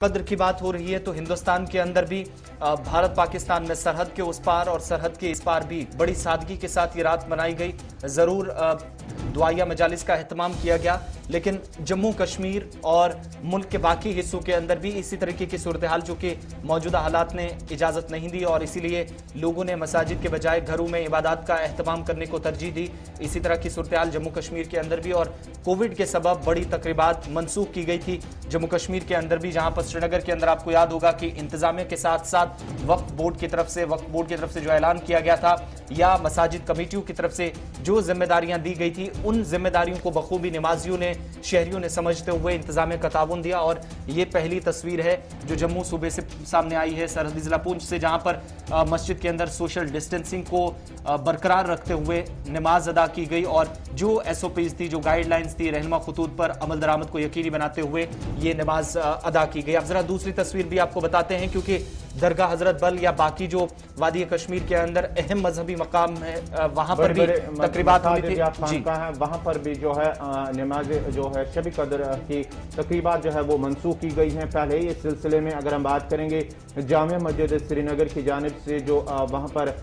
कद्र की बात हो रही है तो हिंदुस्तान के अंदर भी भारत पाकिस्तान में सरहद के उस पार और सरहद के इस पार भी बड़ी सादगी के साथ ये रात मनाई गई। जरूर दुआया मजालिस का एहतमाम किया गया, लेकिन जम्मू कश्मीर और मुल्क के बाकी हिस्सों के अंदर भी इसी तरीके की सूरत हाल जो कि मौजूदा हालात ने इजाजत नहीं दी और इसीलिए लोगों ने मसाजिद के बजाय घरों में इबादत का एहतमाम करने को तरजीह दी। इसी तरह की सूरत हाल जम्मू कश्मीर के अंदर भी और कोविड के सबब बड़ी तकरीबात मनसूख की गई थी जम्मू कश्मीर के अंदर भी, जहां पर श्रीनगर के अंदर आपको याद होगा कि इंतजामिया के साथ साथ वक्फ बोर्ड की तरफ से जो ऐलान किया गया था या मसाजिद कमेटियों की तरफ से जो जिम्मेदारियां दी गई थी, उन जिम्मेदारियों को बखूबी नमाजियों ने, शहरियों ने समझते हुए इंतजामिया का ताउन दिया। और ये पहली तस्वीर है जो जम्मू सूबे से सामने आई है, सरहदी जिला पुंछ से, जहां पर मस्जिद के अंदर सोशल डिस्टेंसिंग को बरकरार रखते हुए नमाज अदा की गई और जो एसओपीज थी, जो गाइडलाइंस थी, रहनुमा खतूत पर अमल दरामद को यकीनी बनाते हुए ये नमाज अदा की गई। अब जरा दूसरी तस्वीर भी आपको बताते हैं, क्योंकि दरगाह हजरत बल या बाकी जो वादी कश्मीर के अंदर अहम मजहबी मकाम है, वहां पर भी तकरीबात हुई थी। वहां पर भी जो है नमाज जो है शब कदर की तकरीबात जो है वो मनसूख की गई हैं। पहले ही इस सिलसिले में अगर हम बात करेंगे जामिया मस्जिद श्रीनगर की जानिब से जो वहां पर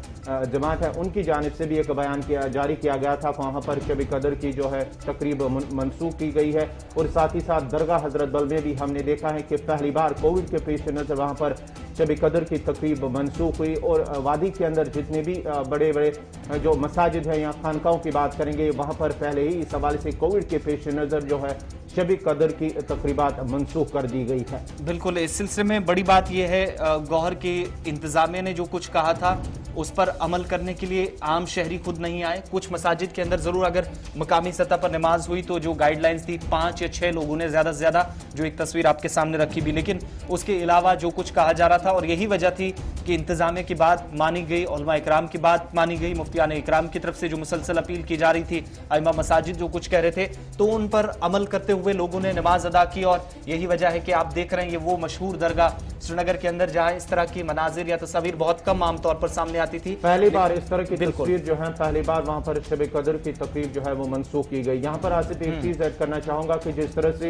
जमात है उनकी जानिब से भी एक बयान जारी किया गया था। वहां पर शब कदर की जो है तकरीब मनसूख की गई है और साथ ही साथ दरगाह हजरत बल में भी हमने देखा है कि पहली बार कोविड के पेश नजर वहां पर शब कदर की तकरीब मनसूख हुई और वादी के अंदर जितने भी बड़े बड़े जो मसाजिद है या खानकाओं की बात करेंगे, वहां पर पहले ही इस हवाले से कोविड के पेश नजर जो है शब कदर की तकरीबात मनसूख कर दी गई है। बिल्कुल, इस सिलसिले में बड़ी बात यह है गौहर के इंतजामिया ने जो कुछ कहा था उस पर अमल करने के लिए आम शहरी खुद नहीं आए। कुछ मसाजिद के अंदर जरूर अगर मकामी सतह पर नमाज हुई तो जो गाइडलाइंस थी 5 या 6 लोगों ने ज्यादा से ज्यादा जो एक तस्वीर आपके सामने रखी भी, लेकिन उसके अलावा जो कुछ कहा जा रहा था और यही वजह थी कि इंतजामिया की बात मानी गई, उलमा इकराम की बात मानी गई, मुफ्तियान इकराम की तरफ से जो मुसलसल अपील की जा रही थी, आइमा मसाजिद जो कुछ कह रहे थे तो उन पर अमल करते हुए लोगों ने नमाज अदा की। और यही वजह है कि आप देख रहे हैं ये वो मशहूर दरगाह श्रीनगर के अंदर जहां इस तरह की मनाजिर या तस्वीर बहुत कम आमतौर पर सामने आती थी, पहली बार इस तरह की तस्वीर जो है पहली बार वहां पर शब कदर की तकरीब जो है वो मनसूख की गई। यहाँ पर आसिफ एक चीज ऐड करना चाहूंगा कि जिस तरह से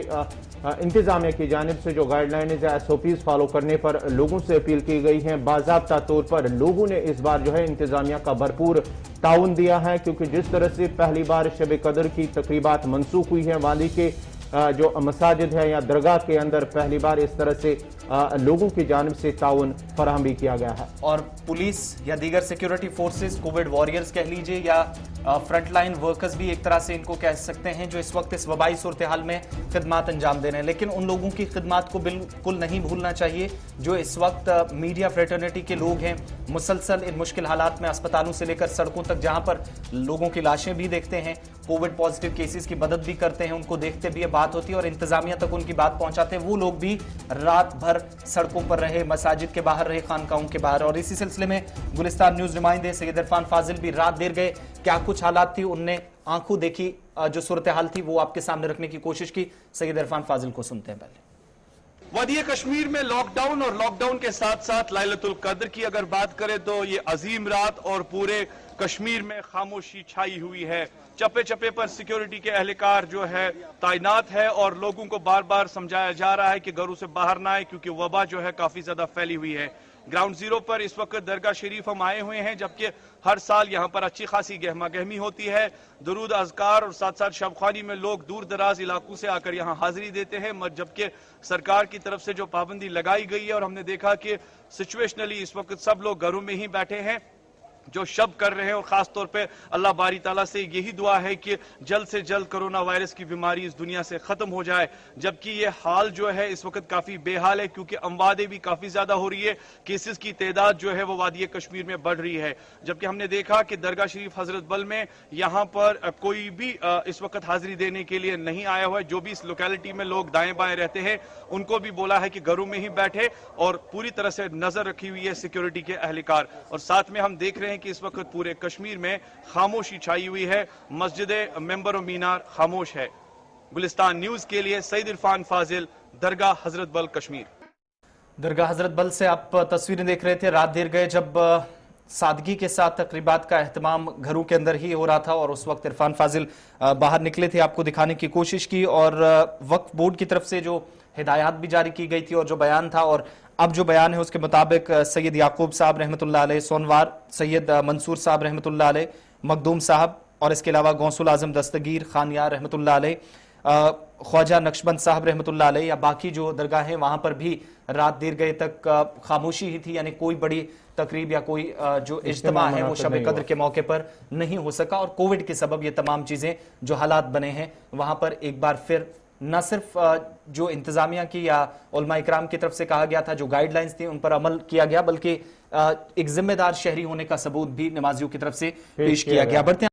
इंतजामिया की जानिब से जो गाइडलाइन या एसओपीज फॉलो करने पर लोगों से अपील की गई है, बाज़ाब्ता तौर पर लोगों ने इस बार जो है इंतजामिया का भरपूर ताउन दिया है, क्योंकि जिस तरह से पहली बार शब कदर की तकरीबात मनसूख हुई है, वादी के जो मसाजिद है या दरगाह के अंदर पहली बार इस तरह से लोगों की जानिब से ताउन फराहम भी किया गया है। और पुलिस या दीगर सिक्योरिटी फोर्सेस, कोविड वॉरियर्स कह लीजिए या फ्रंटलाइन वर्कर्स भी एक तरह से इनको कह सकते हैं, जो इस वक्त इस वबाई सूरत हाल में खिदमात अंजाम दे रहे हैं, लेकिन उन लोगों की खिदमात को बिल्कुल नहीं भूलना चाहिए जो इस वक्त मीडिया फ्रेटर्निटी के लोग हैं, मुसलसल इन मुश्किल हालात में अस्पतालों से लेकर सड़कों तक, जहां पर लोगों की लाशें भी देखते हैं, कोविड पॉजिटिव केसेस की मदद भी करते हैं, उनको देखते भी बात होती है और इंतजामिया तक उनकी बात पहुंचाते हैं, वो लोग भी रात भर सड़कों पर रहे, मसाजिद के बाहर रहे, खानकाहों के बाहर। और इसी सिलसिले में गुलिस्तान न्यूज नुमाइंदे सैयद इरफान फाजिल भी रात देर गए, क्या कुछ हालात थी, उनने आंखों देखी जो सूरत हाल थी वो आपके सामने रखने की कोशिश की। सैयद इरफान फाजिल को सुनते हैं। पहले वादी कश्मीर में लॉकडाउन और लॉकडाउन के साथ साथ लैलतुल कद्र की अगर बात करें तो ये अजीम रात और पूरे कश्मीर में खामोशी छाई हुई है। चप्पे चप्पे पर सिक्योरिटी के एहलकार जो है तैनात है और लोगों को बार बार समझाया जा रहा है कि घरों से बाहर ना आए, क्योंकि वबा जो है काफी ज्यादा फैली हुई है। ग्राउंड जीरो पर इस वक्त दरगाह शरीफ हम आए हुए हैं, जबकि हर साल यहाँ पर अच्छी खासी गहमा गहमी होती है, दुरूद अज़कार और साथ साथ शबखानी में लोग दूर दराज इलाकों से आकर यहाँ हाजिरी देते हैं, जबकि सरकार की तरफ से जो पाबंदी लगाई गई है और हमने देखा कि सिचुएशनली इस वक्त सब लोग घरों में ही बैठे हैं जो शब कर रहे हैं। और खास तौर पे अल्लाह बारी ताला से यही दुआ है कि जल्द से जल्द कोरोना वायरस की बीमारी इस दुनिया से खत्म हो जाए, जबकि ये हाल जो है इस वक्त काफी बेहाल है, क्योंकि अमवादें भी काफी ज्यादा हो रही है, केसेस की तादाद जो है वो वादी कश्मीर में बढ़ रही है। जबकि हमने देखा कि दरगाह शरीफ हजरत बल में यहाँ पर कोई भी इस वक्त हाजिरी देने के लिए नहीं आया हुआ है। जो भी इस लोकेलिटी में लोग दाएं बाएं रहते हैं उनको भी बोला है कि घरों में ही बैठे और पूरी तरह से नजर रखी हुई है सिक्योरिटी के एहलकार। और साथ में हम देख रहे हैं कि इस वक्त पूरे कश्मीर में खामोशी छाई हुई है, मस्जिद मेंबर और मीनार खामोश है। गुलिस्तान न्यूज के लिए सैयद इरफान फाजिल, दरगाह हजरत बल कश्मीर। दरगाह हजरत बल से आप तस्वीरें देख रहे थे। रात देर गए जब सादगी के साथ तकरीबात का एहतमाम घरों के अंदर ही हो रहा था और उस वक्त इरफान फाजिल बाहर निकले थे, आपको दिखाने की कोशिश की और वक्फ बोर्ड की तरफ से जो हिदायत भी जारी की गई थी और जो बयान था, और अब जो बयान है उसके मुताबिक सैयद याकूब साहब रहमतुल्लाह अलैह सोनवार, सैयद मंसूर साहब रहमतुल्लाह अलैह, मखदूम साहब और इसके अलावा गौसुल आजम दस्तगीर खानियार रहमतुल्लाह अलैह, ख्वाजा नक्शबंद साहब रहमतुल्लाह अलैह या बाकी जो दरगाह हैं वहां पर भी रात देर गए तक खामोशी ही थी, यानी कोई बड़ी तकरीब या कोई जो इज्तिमा है वो शब कद्र के मौके पर नहीं हो सका और कोविड के सबब ये तमाम चीजें जो हालात बने हैं वहां पर एक बार फिर न सिर्फ जो इंतजामिया की या उलमा इकराम की तरफ से कहा गया था, जो गाइडलाइंस थी उन पर अमल किया गया, बल्कि एक जिम्मेदार शहरी होने का सबूत भी नमाजियों की तरफ से पेश किया गया। बढ़ते